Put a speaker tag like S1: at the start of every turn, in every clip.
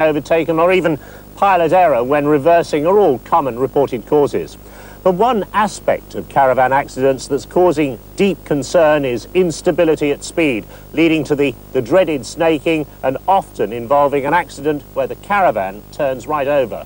S1: overtaken or even pilot error when reversing are all common reported causes. But one aspect of caravan accidents that's causing deep concern is instability at speed, leading to the dreaded snaking and often involving an accident where the caravan turns right over.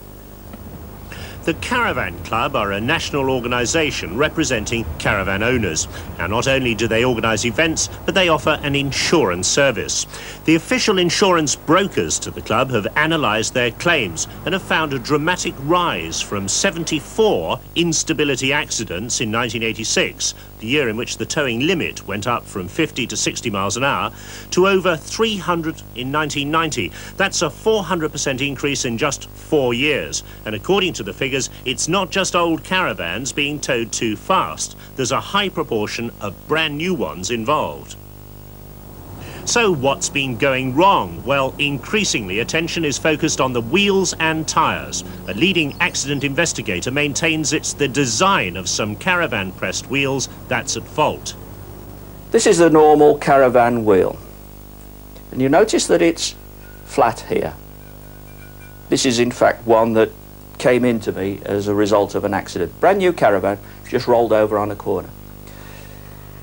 S1: The Caravan Club are a national organisation representing caravan owners. Now, not only do they organise events, but they offer an insurance service. The official insurance brokers to the club have analysed their claims and have found a dramatic rise from 74 instability accidents in 1986, the year in which the towing limit went up from 50 to 60 miles an hour, to over 300 in 1990. That's a 400% increase in just 4 years. And according to the figures, it's not just old caravans being towed too fast. There's a high proportion of brand new ones involved. So what's been going wrong? Well, increasingly attention is focused on the wheels and tyres. A leading accident investigator maintains it's the design of some caravan-pressed wheels that's at fault.
S2: This is a normal caravan wheel. And you notice that it's flat here. This is in fact one that came into me as a result of an accident. Brand new caravan, just rolled over on a corner.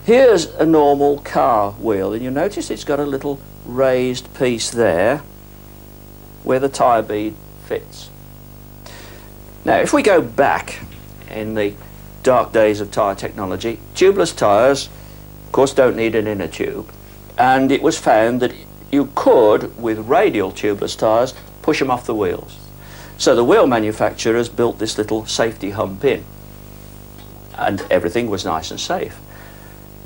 S2: Here's a normal car wheel, and you notice it's got a little raised piece there where the tyre bead fits. Now, if we go back in the dark days of tyre technology, tubeless tyres, of course, don't need an inner tube, and it was found that you could, with radial tubeless tyres, push them off the wheels. So the wheel manufacturers built this little safety hump in, and everything was nice and safe.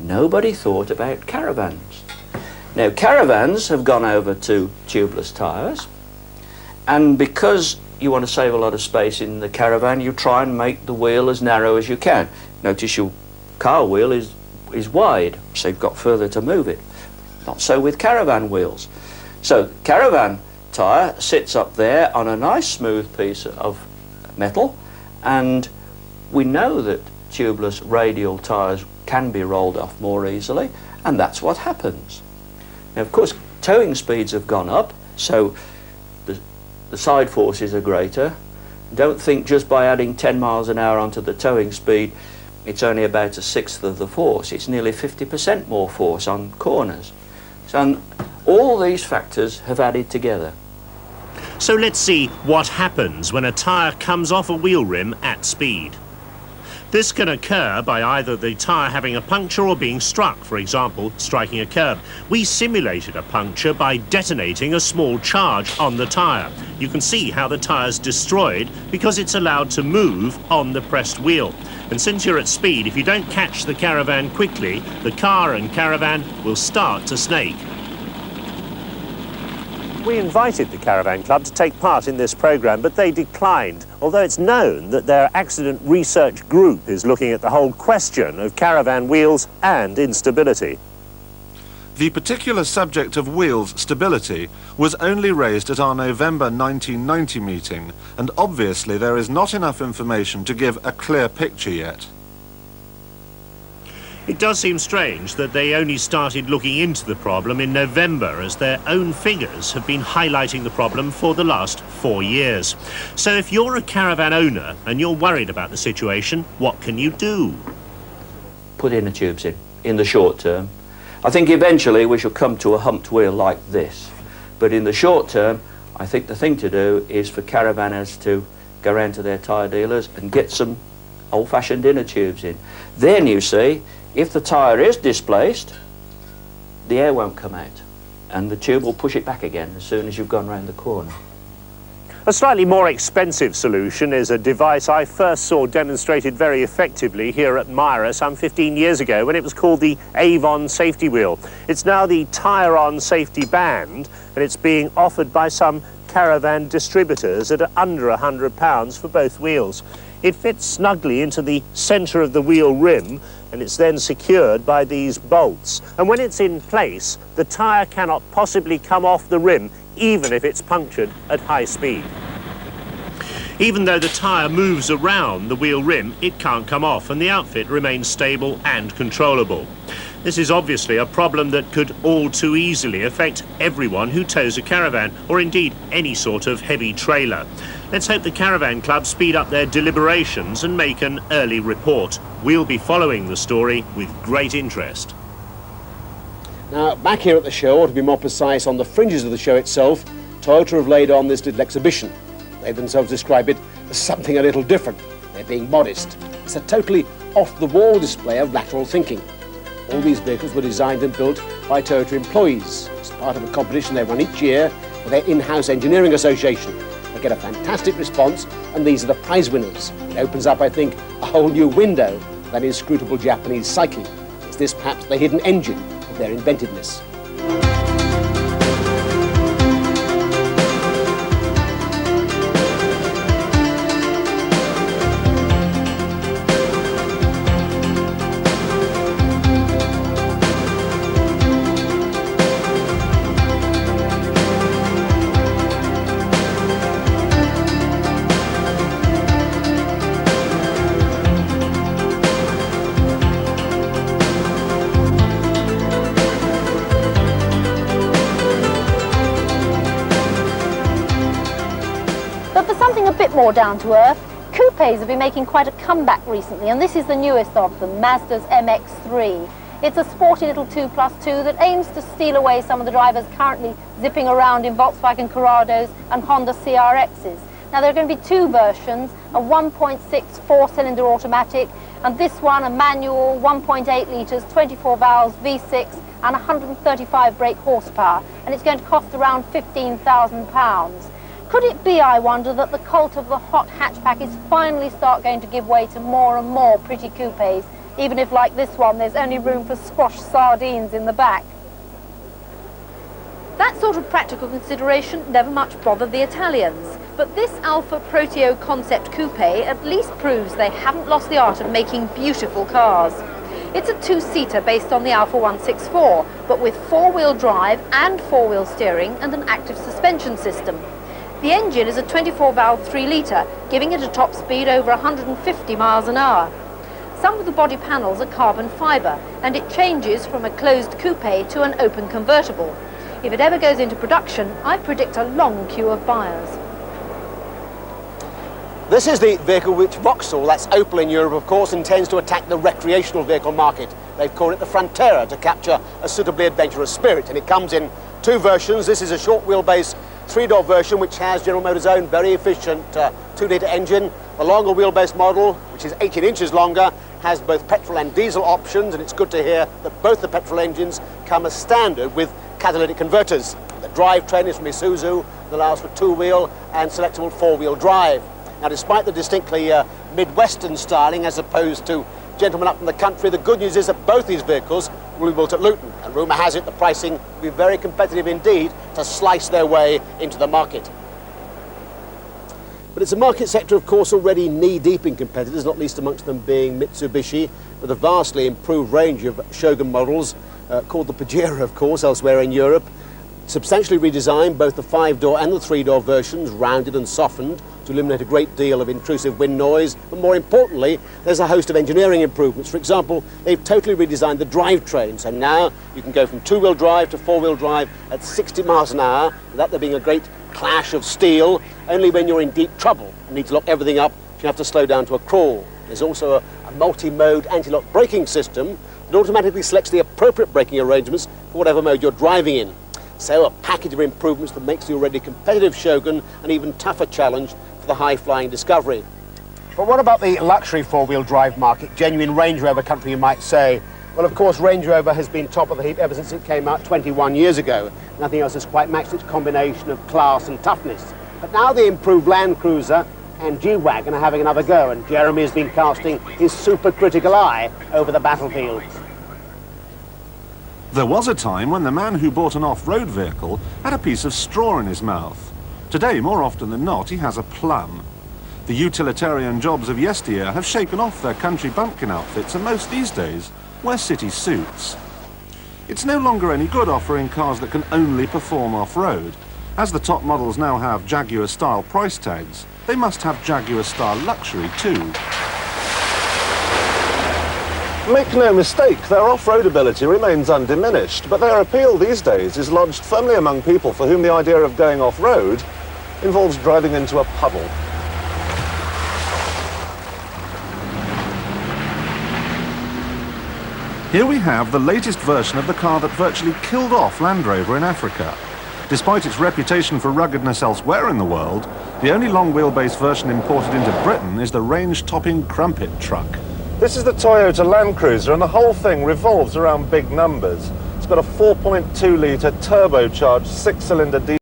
S2: Nobody thought about caravans. Now, caravans have gone over to tubeless tyres, and because you want to save a lot of space in the caravan, you try and make the wheel as narrow as you can. Notice your car wheel is wide, so you've got further to move it. Not so with caravan wheels. So caravan tyre sits up there on a nice smooth piece of metal, and we know that tubeless radial tyres can be rolled off more easily, and that's what happens. Now, of course, towing speeds have gone up, so the side forces are greater. Don't think just by adding 10 miles an hour onto the towing speed it's only about a sixth of the force. It's nearly 50% more force on corners. So all these factors have added together.
S1: So let's see what happens when a tyre comes off a wheel rim at speed. This can occur by either the tyre having a puncture or being struck, for example, striking a curb. We simulated a puncture by detonating a small charge on the tyre. You can see how the tyre's destroyed because it's allowed to move on the pressed wheel. And since you're at speed, if you don't catch the caravan quickly, the car and caravan will start to snake. We invited the Caravan Club to take part in this programme, but they declined, although it's known that their accident research group is looking at the whole question of caravan wheels and instability.
S3: The particular subject of wheels stability was only raised at our November 1990 meeting, and obviously there is not enough information to give a clear picture yet.
S1: It does seem strange that they only started looking into the problem in November, as their own figures have been highlighting the problem for the last 4 years. So if you're a caravan owner and you're worried about the situation, what can you do?
S2: Put inner tubes in the short term. I think eventually we shall come to a humped wheel like this. But in the short term, I think the thing to do is for caravanners to go around to their tyre dealers and get some old-fashioned inner tubes in. Then, you see, if the tyre is displaced, the air won't come out, and the tube will push it back again as soon as you've gone round the corner.
S1: A slightly more expensive solution is a device I first saw demonstrated very effectively here at Wira some 15 years ago when it was called the Avon safety wheel. It's now the Tyre-On safety band, and it's being offered by some caravan distributors at under £100 for both wheels. It fits snugly into the centre of the wheel rim, and it's then secured by these bolts. And when it's in place, the tyre cannot possibly come off the rim, even if it's punctured at high speed. Even though the tyre moves around the wheel rim, it can't come off, and the outfit remains stable and controllable. This is obviously a problem that could all too easily affect everyone who tows a caravan, or indeed any sort of heavy trailer. Let's hope the Caravan Club speed up their deliberations and make an early report. We'll be following the story with great interest.
S4: Now, back here at the show, or to be more precise, on the fringes of the show itself, Toyota have laid on this little exhibition. They themselves describe it as something a little different. They're being modest. It's a totally off-the-wall display of lateral thinking. All these vehicles were designed and built by Toyota employees. It's part of a competition they run each year with their in-house engineering association. They get a fantastic response, and these are the prize winners. It opens up, I think, a whole new window of that inscrutable Japanese psyche. Is this perhaps the hidden engine of their inventiveness?
S5: But for something a bit more down to earth, coupes have been making quite a comeback recently, and this is the newest of them, Mazda's MX-3. It's a sporty little 2+2 that aims to steal away some of the drivers currently zipping around in Volkswagen Corrados and Honda CRXs. Now there are going to be two versions, a 1.6 four-cylinder automatic, and this one a manual 1.8 litres, 24 valves, V6 and 135 brake horsepower, and it's going to cost around £15,000. Could it be, I wonder, that the cult of the hot hatchback is finally going to give way to more and more pretty coupes, even if, like this one, there's only room for squashed sardines in the back? That sort of practical consideration never much bothered the Italians, but this Alfa Proteo concept coupe at least proves they haven't lost the art of making beautiful cars. It's a two-seater based on the Alfa 164, but with four-wheel drive and four-wheel steering and an active suspension system. The engine is a 24-valve 3-litre, giving it a top speed over 150 miles an hour. Some of the body panels are carbon fibre, and it changes from a closed coupe to an open convertible. If it ever goes into production, I predict a long queue of buyers.
S4: This is the vehicle which Vauxhall, that's Opel in Europe, of course, intends to attack the recreational vehicle market. They've called it the Frontera to capture a suitably adventurous spirit, and it comes in two versions. This is a short wheelbase 3-door version which has General Motors' own very efficient 2-litre engine. The longer wheelbase model, which is 18 inches longer, has both petrol and diesel options, and it's good to hear that both the petrol engines come as standard with catalytic converters. The drivetrain is from Isuzu that allows for 2-wheel and selectable 4-wheel drive. Now, despite the distinctly Midwestern styling as opposed to gentlemen up from the country, the good news is that both these vehicles will be built at Luton, and rumour has it the pricing will be very competitive indeed to slice their way into the market. But it's a market sector, of course, already knee-deep in competitors, not least amongst them being Mitsubishi, with a vastly improved range of Shogun models, called the Pajero, of course, elsewhere in Europe. Substantially redesigned, both the 5-door and the 3-door versions, rounded and softened to eliminate a great deal of intrusive wind noise. But more importantly, there's a host of engineering improvements. For example, they've totally redesigned the drivetrain, so now you can go from 2-wheel drive to 4-wheel drive at 60 miles an hour, without there being a great clash of steel. Only when you're in deep trouble and need to lock everything up, you have to slow down to a crawl. There's also a multi-mode anti-lock braking system that automatically selects the appropriate braking arrangements for whatever mode you're driving in. So a package of improvements that makes the already competitive Shogun an even tougher challenge for the high-flying Discovery. But what about the luxury 4-wheel drive market? Genuine Range Rover country, you might say. Well, of course, Range Rover has been top of the heap ever since it came out 21 years ago. Nothing else has quite matched its combination of class and toughness. But now the improved Land Cruiser and G-Wagon are having another go, and Jeremy has been casting his super-critical eye over the battlefields.
S3: There was a time when the man who bought an off-road vehicle had a piece of straw in his mouth. Today, more often than not, he has a plum. The utilitarian jobs of yesteryear have shaken off their country bumpkin outfits and most these days wear city suits. It's no longer any good offering cars that can only perform off-road. As the top models now have Jaguar-style price tags, they must have Jaguar-style luxury too. Make no mistake, their off-road ability remains undiminished, but their appeal these days is lodged firmly among people for whom the idea of going off-road involves driving into a puddle. Here we have the latest version of the car that virtually killed off Land Rover in Africa. Despite its reputation for ruggedness elsewhere in the world, the only long wheelbase version imported into Britain is the range-topping Crumpet truck. This is the Toyota Land Cruiser, and the whole thing revolves around big numbers. It's got a 4.2-litre turbocharged 6-cylinder diesel